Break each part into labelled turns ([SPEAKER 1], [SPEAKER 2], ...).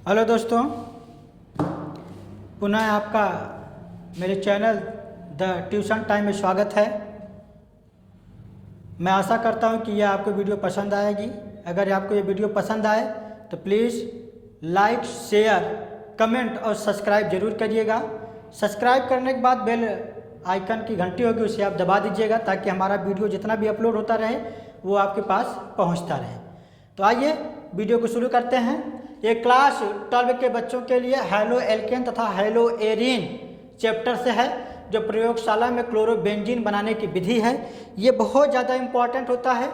[SPEAKER 1] Hello दोस्तों, पुनः आपका मेरे चैनल द ट्यूशन टाइम में स्वागत है। मैं आशा करता हूं कि यह आपको वीडियो पसंद आएगी। अगर आपको ये वीडियो पसंद आए तो प्लीज़ लाइक, शेयर, कमेंट और सब्सक्राइब ज़रूर करिएगा। सब्सक्राइब करने के बाद बेल आइकन की घंटी होगी, उसे आप दबा दीजिएगा ताकि हमारा वीडियो जितना भी अपलोड होता रहे वो आपके पास पहुंचता रहे। तो आइए वीडियो को शुरू करते हैं। ये क्लास 12 के बच्चों के लिए हैलो एल्केन तथा हैलो एरीन चैप्टर से है, जो प्रयोगशाला में क्लोरोबेंजीन बनाने की विधि है। ये बहुत ज़्यादा इम्पॉर्टेंट होता है,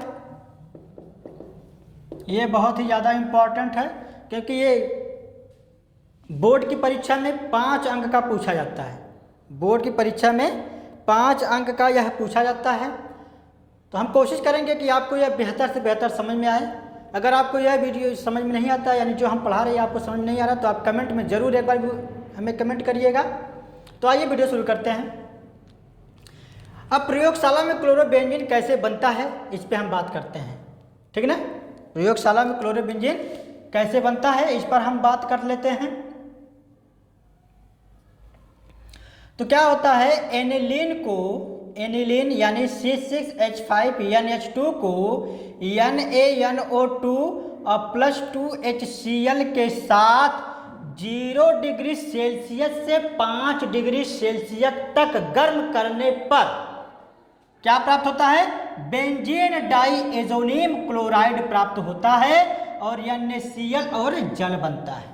[SPEAKER 1] ये बहुत ही ज़्यादा इम्पॉर्टेंट है क्योंकि ये बोर्ड की परीक्षा में 5 अंक का पूछा जाता है। बोर्ड की परीक्षा में 5 अंक का यह पूछा जाता है। तो हम कोशिश करेंगे कि आपको यह बेहतर से बेहतर समझ में आए। अगर आपको यह वीडियो समझ में नहीं आता, यानी जो हम पढ़ा रहे हैं आपको समझ में नहीं आ रहा, तो आप कमेंट में ज़रूर एक बार हमें कमेंट करिएगा। तो आइए वीडियो शुरू करते हैं। अब प्रयोगशाला में क्लोरोबेंजीन कैसे बनता है इस पे हम बात करते हैं, ठीक ना। प्रयोगशाला में क्लोरोबेंजीन कैसे बनता है इस पर हम बात कर लेते हैं। तो क्या होता है, एनिलीन यानी C6H5NH2 को NaNO2 और +2HCl के साथ 0 डिग्री सेल्सियस से 5 डिग्री सेल्सियस तक गर्म करने पर क्या प्राप्त होता है, बेंजीन डाइएज़ोनियम क्लोराइड प्राप्त होता है और NaCl और जल बनता है,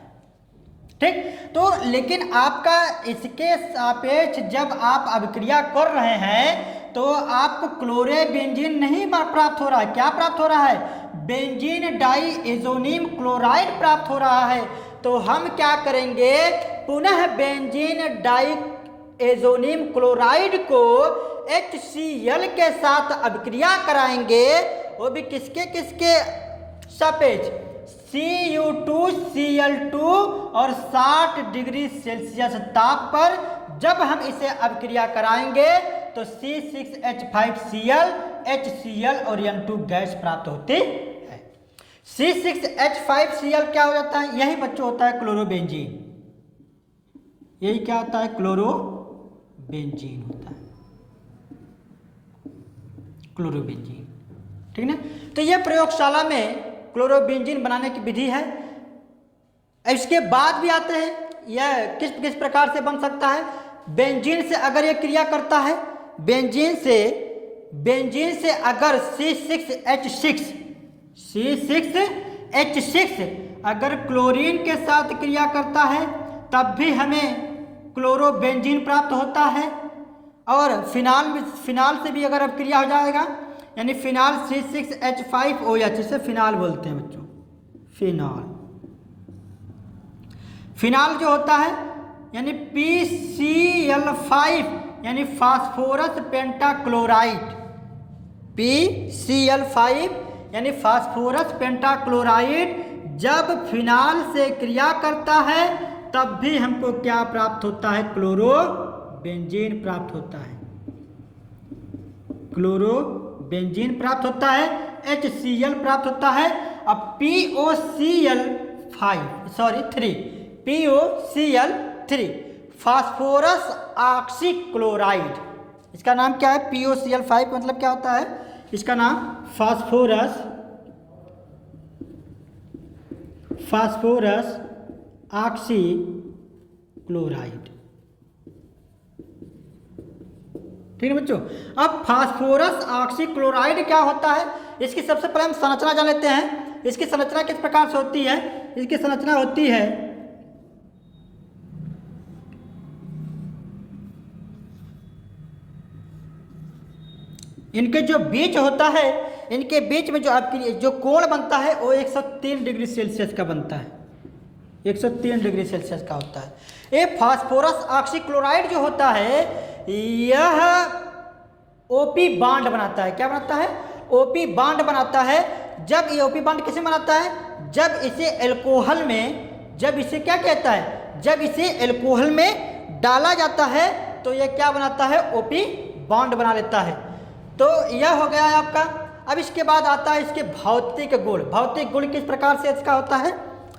[SPEAKER 1] ठीक। तो लेकिन आपका इसके सापेक्ष जब आप अभिक्रिया कर रहे हैं तो आपको क्लोरोबेंजीन नहीं प्राप्त हो रहा है। क्या प्राप्त हो रहा है, बेंजीन डाइएज़ोनियम क्लोराइड प्राप्त हो रहा है। तो हम क्या करेंगे, पुनः बेंजीन डाइएज़ोनियम क्लोराइड को HCl के साथ अभिक्रिया कराएंगे, वो भी किसके किसके सापेक्ष, Cu2Cl2 और 60 डिग्री सेल्सियस ताप पर जब हम इसे अभिक्रिया कराएंगे तो C6H5Cl, HCl और N2 गैस प्राप्त होती है। C6H5Cl क्या हो जाता है, यही बच्चों होता है क्लोरोबेंजीन। यही क्या होता है, क्लोरोबेंजीन होता है, क्लोरोबेंजीन, ठीक ना। तो यह प्रयोगशाला में क्लोरोबेंजीन बनाने की विधि है। इसके बाद भी आते हैं यह किस किस प्रकार से बन सकता है। बेंजीन से अगर यह क्रिया करता है, बेंजीन से अगर C6H6 अगर क्लोरीन के साथ क्रिया करता है तब भी हमें क्लोरोबेंजीन प्राप्त होता है। और फिनाल से भी अगर अब क्रिया हो जाएगा, यानी फिनाल C6H5OH, जिसे फिनाल बोलते हैं बच्चों, फिनाल जो होता है यानी PCl5 यानी फास्फोरस पेंटाक्लोराइड, PCl5 यानी फास्फोरस पेंटाक्लोराइड जब फिनाल से क्रिया करता है तब भी हमको क्या प्राप्त होता है, क्लोरोबेंजीन प्राप्त होता है, क्लोरोबेंजीन प्राप्त होता है, HCl प्राप्त होता है। अब POCl3 फास्फोरस ऑक्सीक्लोराइड, इसका नाम क्या है, POCl5 मतलब क्या होता है, इसका नाम फास्फोरस ऑक्सीक्लोराइड, ठीक है बच्चों। अब फास्फोरस ऑक्सीक्लोराइड क्या होता है, इसकी सबसे पहले हम संरचना जान लेते हैं। इसकी संरचना किस प्रकार से होती है, इसकी संरचना होती है, इनके जो बीच होता है, इनके बीच में जो कोण बनता है वो 103 डिग्री सेल्सियस का बनता है, 103 डिग्री सेल्सियस का होता है। ये फास्फोरस ऑक्सीक्लोराइड जो होता है यह OP बांड बनाता है। क्या बनाता है, OP बांड बनाता है। जब ये OP बांड किसे बनाता है, जब इसे एल्कोहल में, जब इसे क्या कहता है, जब इसे एल्कोहल में डाला जाता है तो यह क्या बनाता है, OP बांड बना लेता है। तो यह हो गया है आपका। अब इसके बाद आता है इसके भौतिक गुण। भौतिक गुण किस प्रकार से इसका होता है,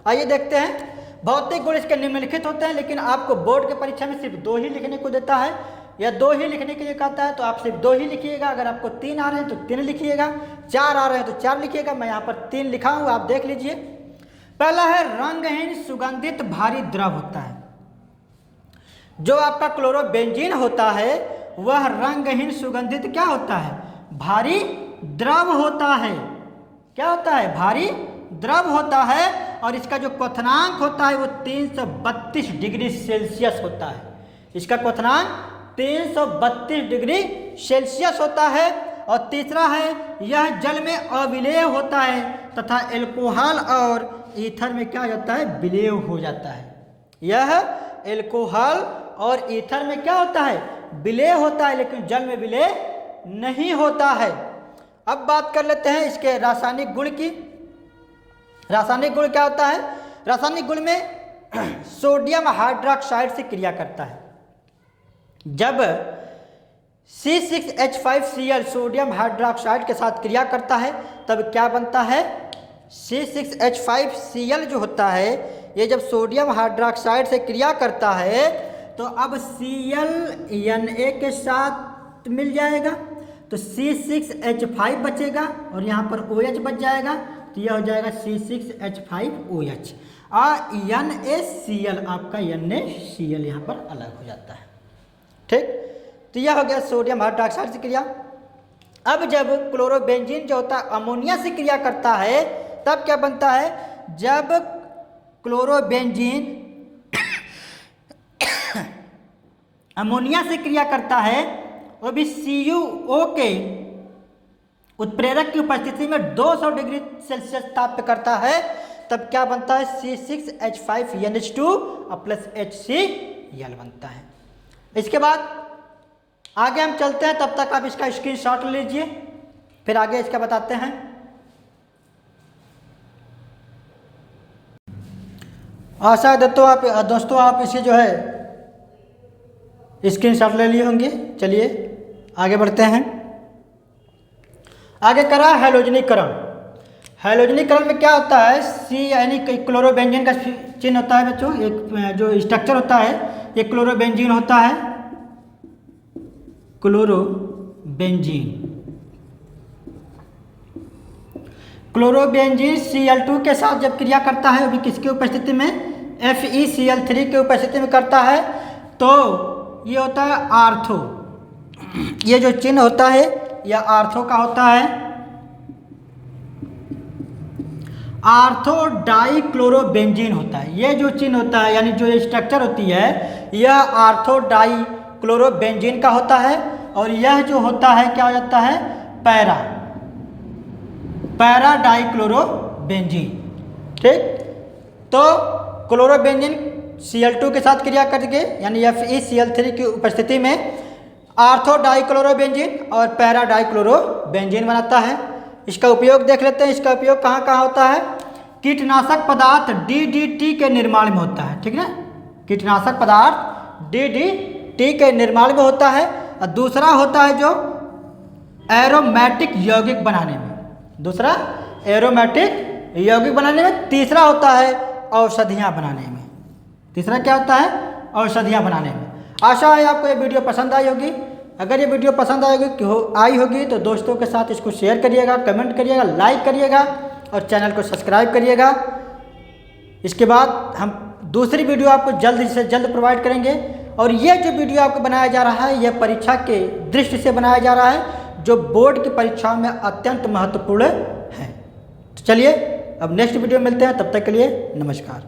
[SPEAKER 1] आइए देखते हैं। भौतिक गुण इसके निम्नलिखित होते हैं, लेकिन आपको बोर्ड के परीक्षा में सिर्फ 2 ही लिखने को देता है या 2 ही लिखने के लिए कहता है, तो आप सिर्फ 2 ही लिखिएगा। अगर आपको 3 आ रहे हैं तो 3 लिखिएगा, 4 आ रहे हैं तो 4 लिखिएगा। मैं यहाँ पर 3 लिखा हूँ, आप देख लीजिए। पहला है रंगहीन सुगंधित भारी द्रव होता है। जो आपका क्लोरोबेंजीन होता है वह रंगहीन सुगंधित क्या होता है, भारी द्रव होता है। क्या होता है, भारी द्रव होता है। और इसका जो क्वथनांक होता है वो 332 डिग्री सेल्सियस होता है। इसका क्वथनांक 332 डिग्री सेल्सियस होता है। और तीसरा है यह जल में अविलेय होता है तथा एल्कोहल और ईथर में क्या होता है, विलेय हो जाता है। यह एल्कोहल और ईथर में क्या होता है, विलेय होता है, लेकिन जल में विलेय नहीं होता है। अब बात कर लेते हैं इसके रासायनिक गुण की। रासायनिक गुण क्या होता है, रासायनिक गुण में सोडियम हाइड्रोक्साइड से क्रिया करता है। जब C6H5Cl सोडियम हाइड्रोक्साइड के साथ क्रिया करता है तब क्या बनता है, C6H5Cl जो होता है ये जब सोडियम हाइड्रोक्साइड से क्रिया करता है तो अब Cl Na के साथ मिल जाएगा तो C6H5 बचेगा और यहाँ पर OH बच जाएगा, तो यह हो जाएगा C6H5OH। और NaCl आपका NaCl यहाँ पर अलग हो जाता है। ठीक, तो यह हो गया सोडियम हाइड्रोक्साइड से क्रिया। अब जब क्लोरोबेंजीन जो होता है अमोनिया से क्रिया करता है तब क्या बनता है, जब क्लोरोबेंजीन अमोनिया से क्रिया करता है वो भी CuO के उत्प्रेरक की उपस्थिति में 200 डिग्री सेल्सियस ताप पे करता है, तब क्या बनता है, C6H5NH2 प्लस HCl बनता है। इसके बाद आगे हम चलते हैं, तब तक आप इसका स्क्रीनशॉट लीजिए, फिर आगे इसका बताते हैं। आशा है दोस्तों आप इसे जो है स्क्रीनशॉट ले लिए होंगे। चलिए आगे बढ़ते हैं। आगे करा हैलोजनीकरण। हैलोजनीकरण में क्या होता है, सी यानी क्लोरोबेंजीन का चिन्ह होता है बच्चों, एक जो स्ट्रक्चर होता है ये क्लोरोबेंजीन होता है, क्लोरोबेंजीन। क्लोरोबेंजीन Cl2 के साथ जब क्रिया करता है अभी किसकी उपस्थिति में, FeCl3 की उपस्थिति में करता है, तो ये होता है आर्थो। ये जो चिन्ह होता है यह आर्थो का होता है, आर्थो डाई क्लोरोबेंजीन होता है। ये जो चिन्ह होता है यानी जो स्ट्रक्चर होती है यह आर्थो डाई क्लोरोबेंजीन का होता है। और यह जो होता है क्या हो जाता है, पैरा डाई क्लोरोबेंजीन। ठीक, तो क्लोरोबेंजीन Cl2 के साथ क्रिया करके यानी FeCl3 की उपस्थिति में आर्थो डाई क्लोरोबेंजीन और पैरा डाई क्लोरोबेंजीन बनाता है। इसका उपयोग देख लेते हैं। इसका उपयोग कहाँ कहाँ होता है, कीटनाशक पदार्थ DDT के निर्माण में होता है। ठीक है, कीटनाशक पदार्थ DDT के निर्माण में होता है। और दूसरा होता है जो एरोमेटिक यौगिक बनाने में, दूसरा एरोमेटिक यौगिक बनाने में। तीसरा होता है औषधियाँ बनाने में। तीसरा क्या होता है, औषधियाँ बनाने में। आशा है आपको ये वीडियो पसंद आई होगी। अगर ये वीडियो पसंद आई होगी तो दोस्तों के साथ इसको शेयर करिएगा, कमेंट करिएगा, लाइक करिएगा और चैनल को सब्सक्राइब करिएगा। इसके बाद हम दूसरी वीडियो आपको जल्द से जल्द प्रोवाइड करेंगे। और ये जो वीडियो आपको बनाया जा रहा है यह परीक्षा के दृष्टि से बनाया जा रहा है जो बोर्ड की परीक्षाओं में अत्यंत महत्वपूर्ण है। तो चलिए अब नेक्स्ट वीडियो मिलते हैं, तब तक के लिए नमस्कार।